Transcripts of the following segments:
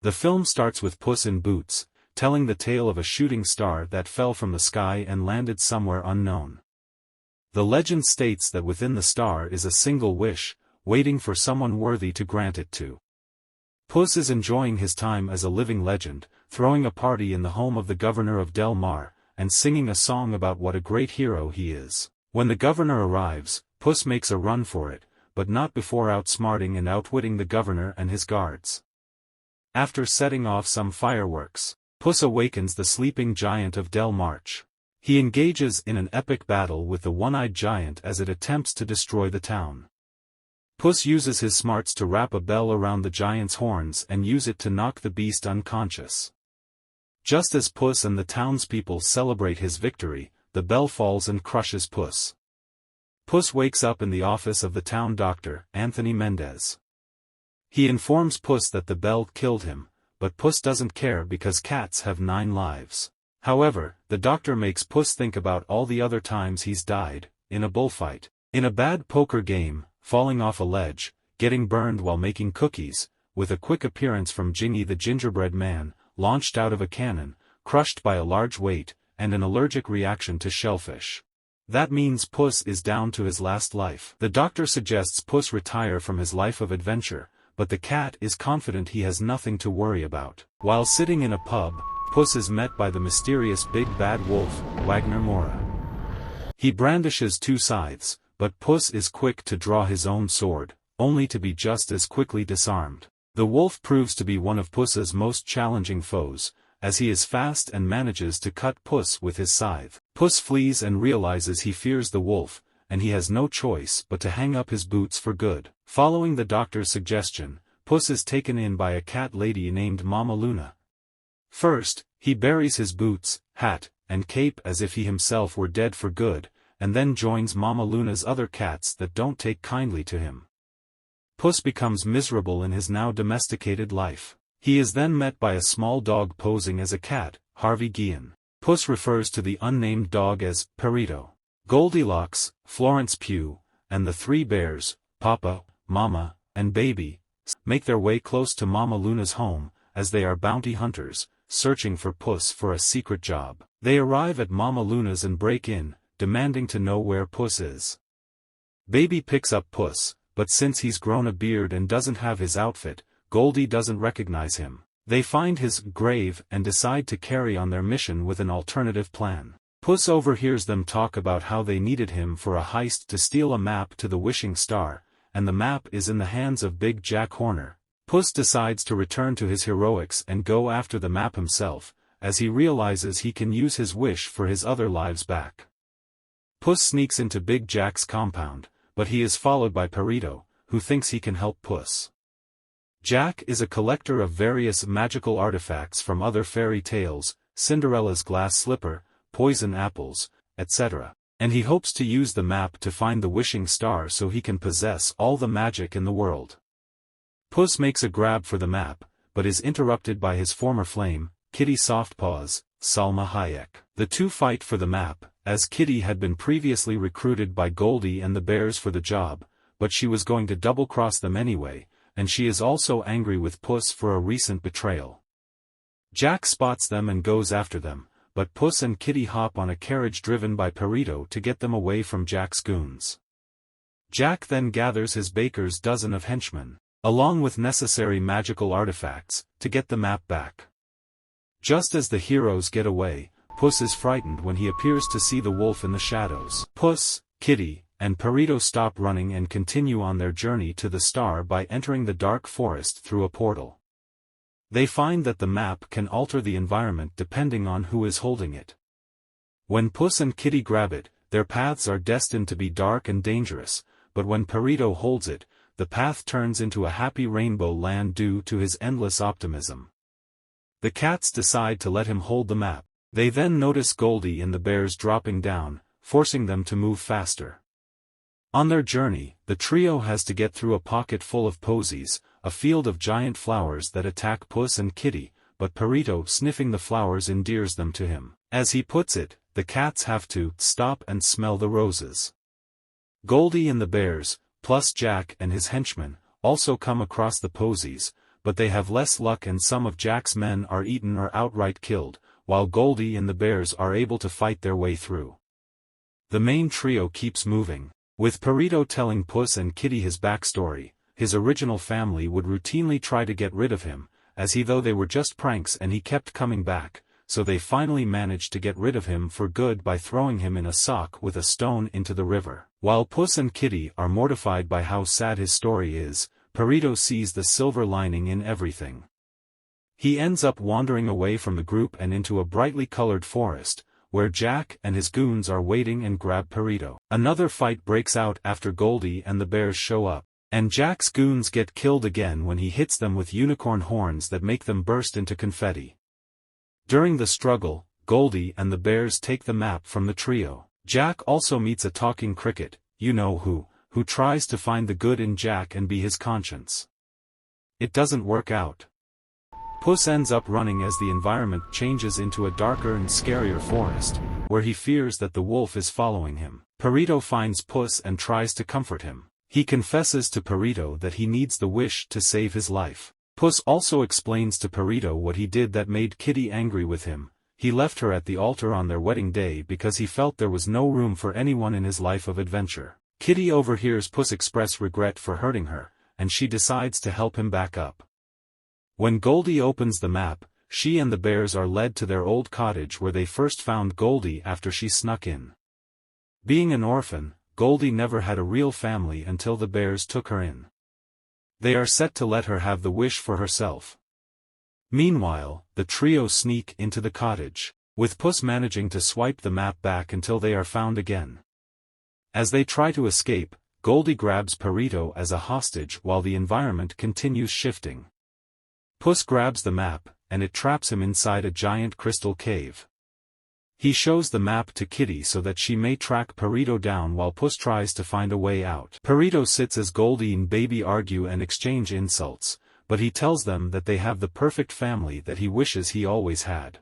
The film starts with Puss in Boots, telling the tale of a shooting star that fell from the sky and landed somewhere unknown. The legend states that within the star is a single wish, waiting for someone worthy to grant it to. Puss is enjoying his time as a living legend, throwing a party in the home of the governor of Del Mar, and singing a song about what a great hero he is. When the governor arrives, Puss makes a run for it, but not before outsmarting and outwitting the governor and his guards. After setting off some fireworks, Puss awakens the sleeping giant of Del March. He engages in an epic battle with the one-eyed giant as it attempts to destroy the town. Puss uses his smarts to wrap a bell around the giant's horns and use it to knock the beast unconscious. Just as Puss and the townspeople celebrate his victory, the bell falls and crushes Puss. Puss wakes up in the office of the town doctor, Anthony Mendez. He informs Puss that the bell killed him, but Puss doesn't care because cats have 9 lives. However, the doctor makes Puss think about all the other times he's died, in a bullfight, in a bad poker game, falling off a ledge, getting burned while making cookies, with a quick appearance from Gingy the gingerbread man, launched out of a cannon, crushed by a large weight, and an allergic reaction to shellfish. That means Puss is down to his last life. The doctor suggests Puss retire from his life of adventure, but the cat is confident he has nothing to worry about. While sitting in a pub, Puss is met by the mysterious big bad wolf, Wagner Moura. He brandishes 2 scythes, but Puss is quick to draw his own sword, only to be just as quickly disarmed. The wolf proves to be one of Puss's most challenging foes, as he is fast and manages to cut Puss with his scythe. Puss flees and realizes he fears the wolf, and he has no choice but to hang up his boots for good. Following the doctor's suggestion, Puss is taken in by a cat lady named Mama Luna. First, he buries his boots, hat, and cape as if he himself were dead for good, and then joins Mama Luna's other cats that don't take kindly to him. Puss becomes miserable in his now domesticated life. He is then met by a small dog posing as a cat, Harvey Guillen. Puss refers to the unnamed dog as Perito. Goldilocks, Florence Pugh, and the 3 bears, Papa, Mama, and Baby, make their way close to Mama Luna's home, as they are bounty hunters, searching for Puss for a secret job. They arrive at Mama Luna's and break in, demanding to know where Puss is. Baby picks up Puss, but since he's grown a beard and doesn't have his outfit, Goldie doesn't recognize him. They find his grave and decide to carry on their mission with an alternative plan. Puss overhears them talk about how they needed him for a heist to steal a map to the Wishing Star, and the map is in the hands of Big Jack Horner. Puss decides to return to his heroics and go after the map himself, as he realizes he can use his wish for his other lives back. Puss sneaks into Big Jack's compound, but he is followed by Perito, who thinks he can help Puss. Jack is a collector of various magical artifacts from other fairy tales, Cinderella's glass slipper, poison apples, etc., and he hopes to use the map to find the Wishing Star so he can possess all the magic in the world. Puss makes a grab for the map, but is interrupted by his former flame, Kitty Softpaws, Salma Hayek. The two fight for the map, as Kitty had been previously recruited by Goldie and the bears for the job, but she was going to double-cross them anyway, and she is also angry with Puss for a recent betrayal. Jack spots them and goes after them, but Puss and Kitty hop on a carriage driven by Perito to get them away from Jack's goons. Jack then gathers his baker's dozen of henchmen, along with necessary magical artifacts, to get the map back. Just as the heroes get away, Puss is frightened when he appears to see the wolf in the shadows. Puss, Kitty, and Perito stop running and continue on their journey to the star by entering the dark forest through a portal. They find that the map can alter the environment depending on who is holding it. When Puss and Kitty grab it, their paths are destined to be dark and dangerous, but when Perito holds it, the path turns into a happy rainbow land due to his endless optimism. The cats decide to let him hold the map. They then notice Goldie and the bears dropping down, forcing them to move faster. On their journey, the trio has to get through a pocket full of posies, a field of giant flowers that attack Puss and Kitty, but Perito sniffing the flowers endears them to him. As he puts it, the cats have to stop and smell the roses. Goldie and the bears, plus Jack and his henchmen, also come across the posies, but they have less luck and some of Jack's men are eaten or outright killed, while Goldie and the bears are able to fight their way through. The main trio keeps moving, with Perito telling Puss and Kitty his backstory. His original family would routinely try to get rid of him, as though they were just pranks, and he kept coming back, so they finally managed to get rid of him for good by throwing him in a sock with a stone into the river. While Puss and Kitty are mortified by how sad his story is, Perito sees the silver lining in everything. He ends up wandering away from the group and into a brightly colored forest, where Jack and his goons are waiting and grab Perito. Another fight breaks out after Goldie and the bears show up, and Jack's goons get killed again when he hits them with unicorn horns that make them burst into confetti. During the struggle, Goldie and the bears take the map from the trio. Jack also meets a talking cricket, who tries to find the good in Jack and be his conscience. It doesn't work out. Puss ends up running as the environment changes into a darker and scarier forest, where he fears that the wolf is following him. Perito finds Puss and tries to comfort him. He confesses to Perito that he needs the wish to save his life. Puss also explains to Perito what he did that made Kitty angry with him. He left her at the altar on their wedding day because he felt there was no room for anyone in his life of adventure. Kitty overhears Puss express regret for hurting her, and she decides to help him back up. When Goldie opens the map, she and the bears are led to their old cottage where they first found Goldie after she snuck in. Being an orphan, Goldie never had a real family until the bears took her in. They are set to let her have the wish for herself. Meanwhile, the trio sneak into the cottage, with Puss managing to swipe the map back until they are found again. As they try to escape, Goldie grabs Perito as a hostage while the environment continues shifting. Puss grabs the map, and it traps him inside a giant crystal cave. He shows the map to Kitty so that she may track Perito down while Puss tries to find a way out. Perito sits as Goldie and Baby argue and exchange insults, but he tells them that they have the perfect family that he wishes he always had.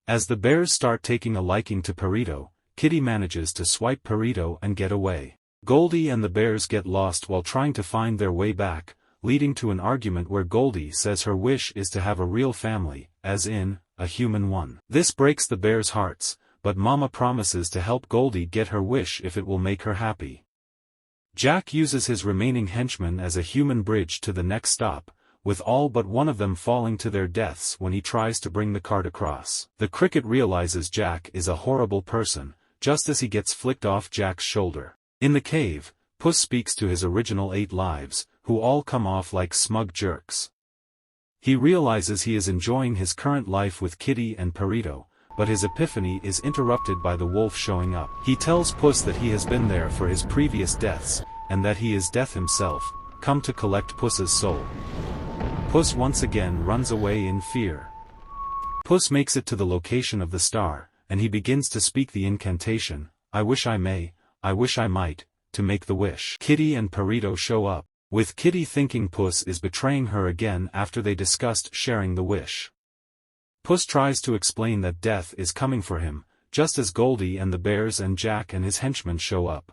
As the bears start taking a liking to Perito, Kitty manages to swipe Perito and get away. Goldie and the bears get lost while trying to find their way back, leading to an argument where Goldie says her wish is to have a real family, as in, a human one. This breaks the bears' hearts, but Mama promises to help Goldie get her wish if it will make her happy. Jack uses his remaining henchmen as a human bridge to the next stop, with all but one of them falling to their deaths when he tries to bring the cart across. The cricket realizes Jack is a horrible person, just as he gets flicked off Jack's shoulder. In the cave, Puss speaks to his original 8 lives, who all come off like smug jerks. He realizes he is enjoying his current life with Kitty and Perito, but his epiphany is interrupted by the wolf showing up. He tells Puss that he has been there for his previous deaths, and that he is death himself, come to collect Puss's soul. Puss once again runs away in fear. Puss makes it to the location of the star, and he begins to speak the incantation, "I wish I may, I wish I might," to make the wish. Kitty and Perito show up, with Kitty thinking Puss is betraying her again after they discussed sharing the wish. Puss tries to explain that death is coming for him, just as Goldie and the bears and Jack and his henchmen show up.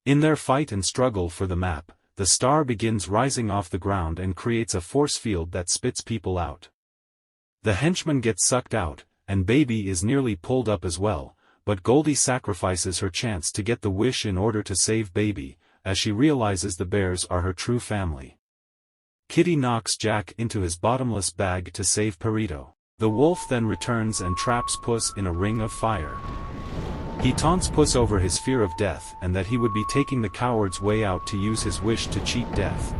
In their fight and struggle for the map, the star begins rising off the ground and creates a force field that spits people out. The henchman gets sucked out, and Baby is nearly pulled up as well, but Goldie sacrifices her chance to get the wish in order to save Baby, as she realizes the bears are her true family. Kitty knocks Jack into his bottomless bag to save Perito. The wolf then returns and traps Puss in a ring of fire. He taunts Puss over his fear of death and that he would be taking the coward's way out to use his wish to cheat death.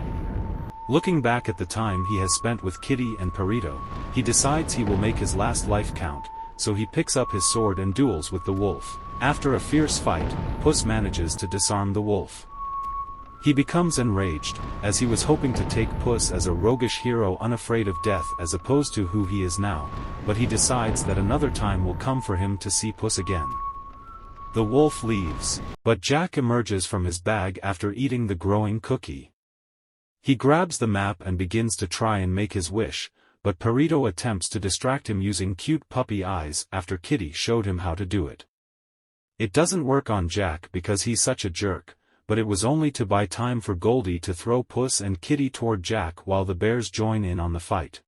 Looking back at the time he has spent with Kitty and Perito, he decides he will make his last life count, so he picks up his sword and duels with the wolf. After a fierce fight, Puss manages to disarm the wolf. He becomes enraged, as he was hoping to take Puss as a roguish hero unafraid of death as opposed to who he is now, but he decides that another time will come for him to see Puss again. The wolf leaves, but Jack emerges from his bag after eating the growing cookie. He grabs the map and begins to try and make his wish, but Perito attempts to distract him using cute puppy eyes after Kitty showed him how to do it. It doesn't work on Jack because he's such a jerk, but it was only to buy time for Goldie to throw Puss and Kitty toward Jack while the bears join in on the fight.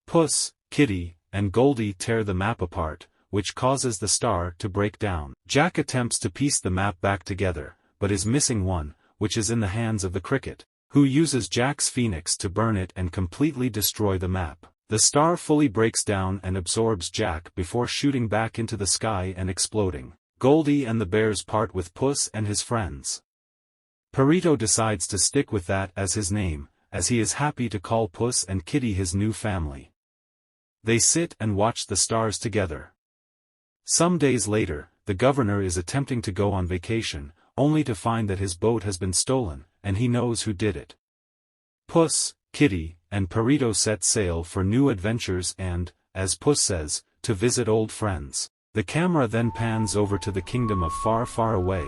Puss, Kitty, and Goldie tear the map apart, which causes the star to break down. Jack attempts to piece the map back together, but is missing one, which is in the hands of the cricket, who uses Jack's phoenix to burn it and completely destroy the map. The star fully breaks down and absorbs Jack before shooting back into the sky and exploding. Goldie and the bears part with Puss and his friends. Perito decides to stick with that as his name, as he is happy to call Puss and Kitty his new family. They sit and watch the stars together. Some days later, the governor is attempting to go on vacation, only to find that his boat has been stolen, and he knows who did it. Puss, Kitty, and Perito set sail for new adventures and, as Puss says, to visit old friends. The camera then pans over to the kingdom of Far Far Away,